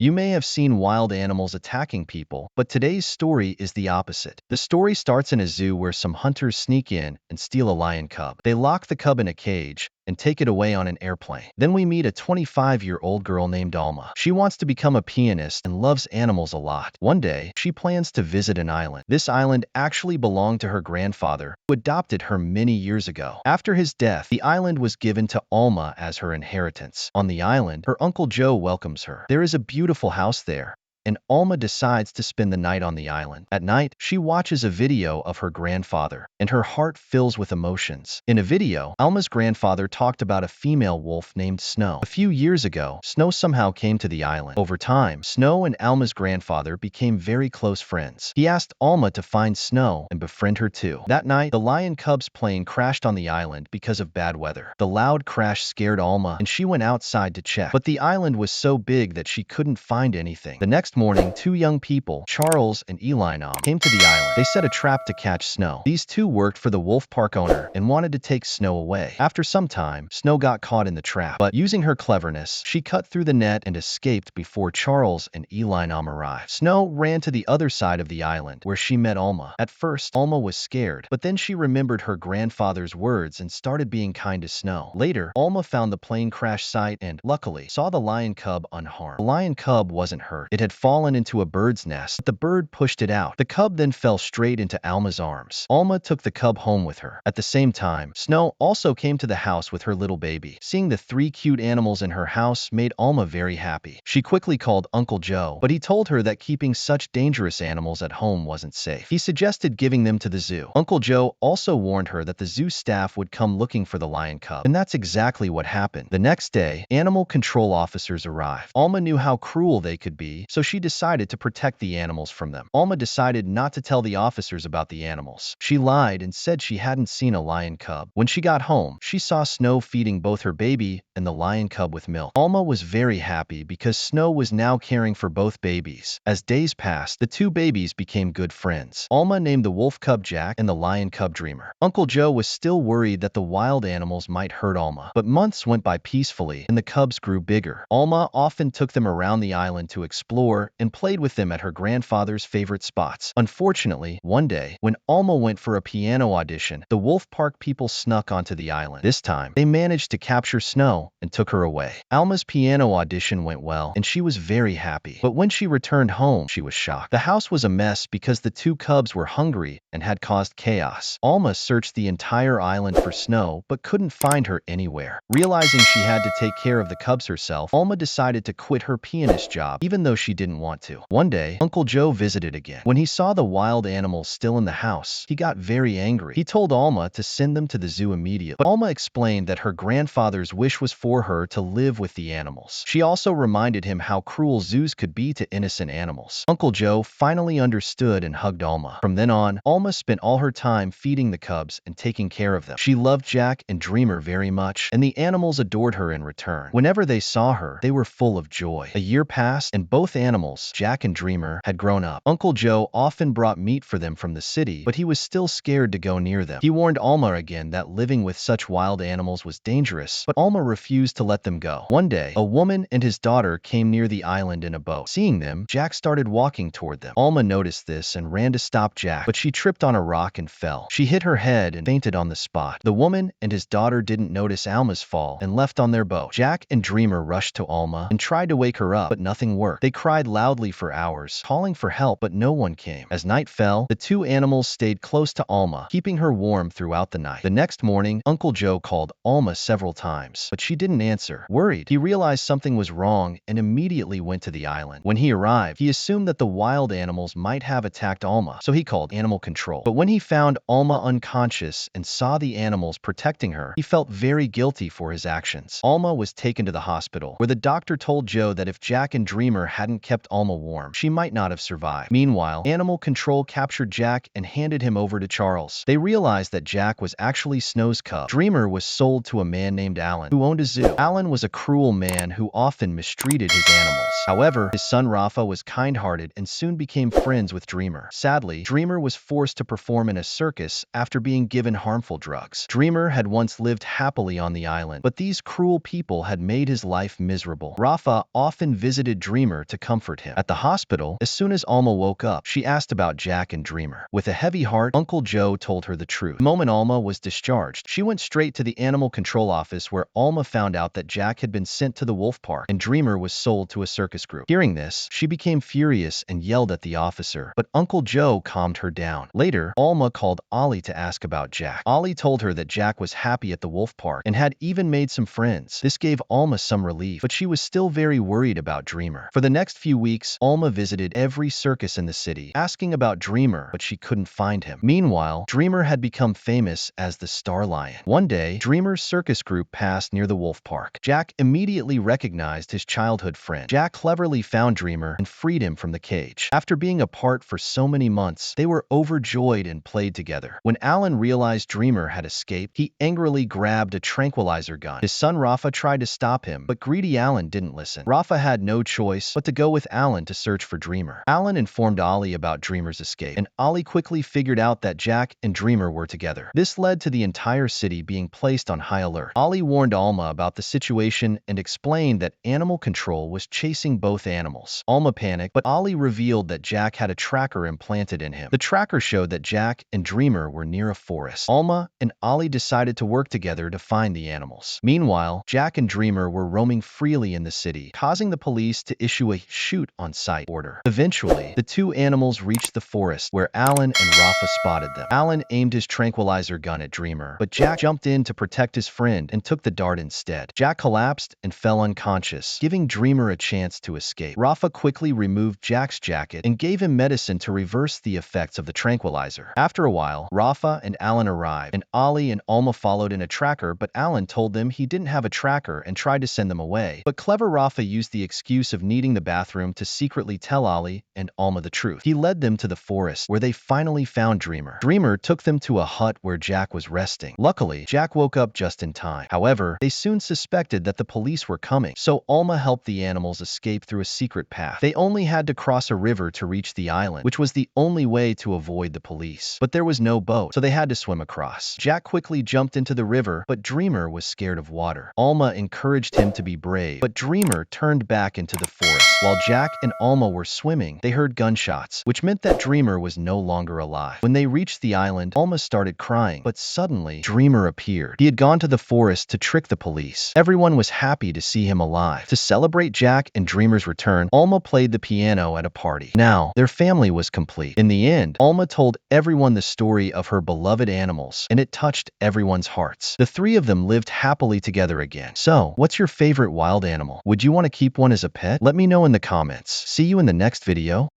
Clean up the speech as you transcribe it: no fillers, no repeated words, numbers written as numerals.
You may have seen wild animals attacking people, but today's story is the opposite. The story starts in a zoo where some hunters sneak in and steal a lion cub. They lock the cub in a cage and take it away on an airplane. Then we meet a 25-year-old girl named Alma. She wants to become a pianist and loves animals a lot. One day, she plans to visit an island. This island actually belonged to her grandfather, who adopted her many years ago. After his death, the island was given to Alma as her inheritance. On the island, her Uncle Joe welcomes her. There is a beautiful house there, and Alma decides to spend the night on the island. At night, she watches a video of her grandfather, and her heart fills with emotions. In a video, Alma's grandfather talked about a female wolf named Snow. A few years ago, Snow somehow came to the island. Over time, Snow and Alma's grandfather became very close friends. He asked Alma to find Snow and befriend her too. That night, the lion cub's plane crashed on the island because of bad weather. The loud crash scared Alma, and she went outside to check. But the island was so big that she couldn't find anything. The next morning, two young people, Charles and Elina, came to the island. They set a trap to catch Snow. These two worked for the wolf park owner and wanted to take Snow away. After some time, Snow got caught in the trap, but using her cleverness, she cut through the net and escaped before Charles and Elina arrived. Snow ran to the other side of the island, where she met Alma. At first, Alma was scared, but then she remembered her grandfather's words and started being kind to Snow. Later, Alma found the plane crash site and, luckily, saw the lion cub unharmed. The lion cub wasn't hurt. It had fallen into a bird's nest, but the bird pushed it out. The cub then fell straight into Alma's arms. Alma took the cub home with her. At the same time, Snow also came to the house with her little baby. Seeing the three cute animals in her house made Alma very happy. She quickly called Uncle Joe, but he told her that keeping such dangerous animals at home wasn't safe. He suggested giving them to the zoo. Uncle Joe also warned her that the zoo staff would come looking for the lion cub, and that's exactly what happened. The next day, animal control officers arrived. Alma knew how cruel they could be, so she decided to protect the animals from them. Alma decided not to tell the officers about the animals. She lied and said she hadn't seen a lion cub. When she got home, she saw Snow feeding both her baby and the lion cub with milk. Alma was very happy because Snow was now caring for both babies. As days passed, the two babies became good friends. Alma named the wolf cub Jack and the lion cub Dreamer. Uncle Joe was still worried that the wild animals might hurt Alma, but months went by peacefully and the cubs grew bigger. Alma often took them around the island to explore and played with them at her grandfather's favorite spots. Unfortunately, one day, when Alma went for a piano audition, the Wolf Park people snuck onto the island. This time, they managed to capture Snow and took her away. Alma's piano audition went well, and she was very happy. But when she returned home, she was shocked. The house was a mess because the two cubs were hungry and had caused chaos. Alma searched the entire island for Snow, but couldn't find her anywhere. Realizing she had to take care of the cubs herself, Alma decided to quit her pianist job, even though she didn't want to. One day, Uncle Joe visited again. When he saw the wild animals still in the house, he got very angry. He told Alma to send them to the zoo immediately. But Alma explained that her grandfather's wish was for her to live with the animals. She also reminded him how cruel zoos could be to innocent animals. Uncle Joe finally understood and hugged Alma. From then on, Alma spent all her time feeding the cubs and taking care of them. She loved Jack and Dreamer very much, and the animals adored her in return. Whenever they saw her, they were full of joy. A year passed, and both animals, Jack and Dreamer, had grown up. Uncle Joe often brought meat for them from the city, but he was still scared to go near them. He warned Alma again that living with such wild animals was dangerous, but Alma refused to let them go. One day, a woman and his daughter came near the island in a boat. Seeing them, Jack started walking toward them. Alma noticed this and ran to stop Jack, but she tripped on a rock and fell. She hit her head and fainted on the spot. The woman and his daughter didn't notice Alma's fall and left on their boat. Jack and Dreamer rushed to Alma and tried to wake her up, but nothing worked. They cried loudly for hours, calling for help, but no one came. As night fell, the two animals stayed close to Alma, keeping her warm throughout the night. The next morning, Uncle Joe called Alma several times, but she didn't answer. Worried, he realized something was wrong and immediately went to the island. When he arrived, he assumed that the wild animals might have attacked Alma, so he called animal control. But when he found Alma unconscious and saw the animals protecting her, he felt very guilty for his actions. Alma was taken to the hospital, where the doctor told Joe that if Jack and Dreamer hadn't kept kept Alma warm, she might not have survived. Meanwhile, animal control captured Jack and handed him over to Charles. They realized that Jack was actually Snow's cub. Dreamer was sold to a man named Alan, who owned a zoo. Alan was a cruel man who often mistreated his animals. However, his son Rafa was kind-hearted and soon became friends with Dreamer. Sadly, Dreamer was forced to perform in a circus after being given harmful drugs. Dreamer had once lived happily on the island, but these cruel people had made his life miserable. Rafa often visited Dreamer to comfort him. At the hospital, as soon as Alma woke up, she asked about Jack and Dreamer. With a heavy heart, Uncle Joe told her the truth. The moment Alma was discharged, she went straight to the animal control office where Alma found out that Jack had been sent to the wolf park and Dreamer was sold to a circus group. Hearing this, she became furious and yelled at the officer, but Uncle Joe calmed her down. Later, Alma called Ollie to ask about Jack. Ollie told her that Jack was happy at the wolf park and had even made some friends. This gave Alma some relief, but she was still very worried about Dreamer. For the next few weeks, Alma visited every circus in the city, asking about Dreamer, but she couldn't find him. Meanwhile, Dreamer had become famous as the Star Lion. One day, Dreamer's circus group passed near the wolf park. Jack immediately recognized his childhood friend. Jack cleverly found Dreamer and freed him from the cage. After being apart for so many months, they were overjoyed and played together. When Alan realized Dreamer had escaped, he angrily grabbed a tranquilizer gun. His son Rafa tried to stop him, but greedy Alan didn't listen. Rafa had no choice but to go with Alan to search for Dreamer. Alan informed Ollie about Dreamer's escape, and Ollie quickly figured out that Jack and Dreamer were together. This led to the entire city being placed on high alert. Ollie warned Alma about the situation and explained that animal control was chasing both animals. Alma panicked, but Ollie revealed that Jack had a tracker implanted in him. The tracker showed that Jack and Dreamer were near a forest. Alma and Ollie decided to work together to find the animals. Meanwhile, Jack and Dreamer were roaming freely in the city, causing the police to issue a shoot-on-sight order. Eventually, the two animals reached the forest, where Alan and Rafa spotted them. Alan aimed his tranquilizer gun at Dreamer, but Jack jumped in to protect his friend and took the dart instead. Jack collapsed and fell unconscious, giving Dreamer a chance to escape. Rafa quickly removed Jack's jacket and gave him medicine to reverse the effects of the tranquilizer. After a while, Rafa and Alan arrived, and Ollie and Alma followed in a tracker, but Alan told them he didn't have a tracker and tried to send them away. But clever Rafa used the excuse of needing the bathroom to secretly tell Ollie and Alma the truth. He led them to the forest, where they finally found Dreamer. Dreamer took them to a hut where Jack was resting. Luckily, Jack woke up just in time. However, they soon suspected that the police were coming, so Alma helped the animals escape through a secret path. They only had to cross a river to reach the island, which was the only way to avoid the police. But there was no boat, so they had to swim across. Jack quickly jumped into the river, but Dreamer was scared of water. Alma encouraged him to be brave, but Dreamer turned back into the forest. While Jack and Alma were swimming, they heard gunshots, which meant that Dreamer was no longer alive. When they reached the island, Alma started crying, but suddenly, Dreamer appeared. He had gone to the forest to trick the police. Everyone was happy to see him alive. To celebrate Jack and Dreamer's return, Alma played the piano at a party. Now, their family was complete. In the end, Alma told everyone the story of her beloved animals, and it touched everyone's hearts. The three of them lived happily together again. So, what's your favorite wild animal? Would you want to keep one as a pet? Let me know in the comments. See you in the next video.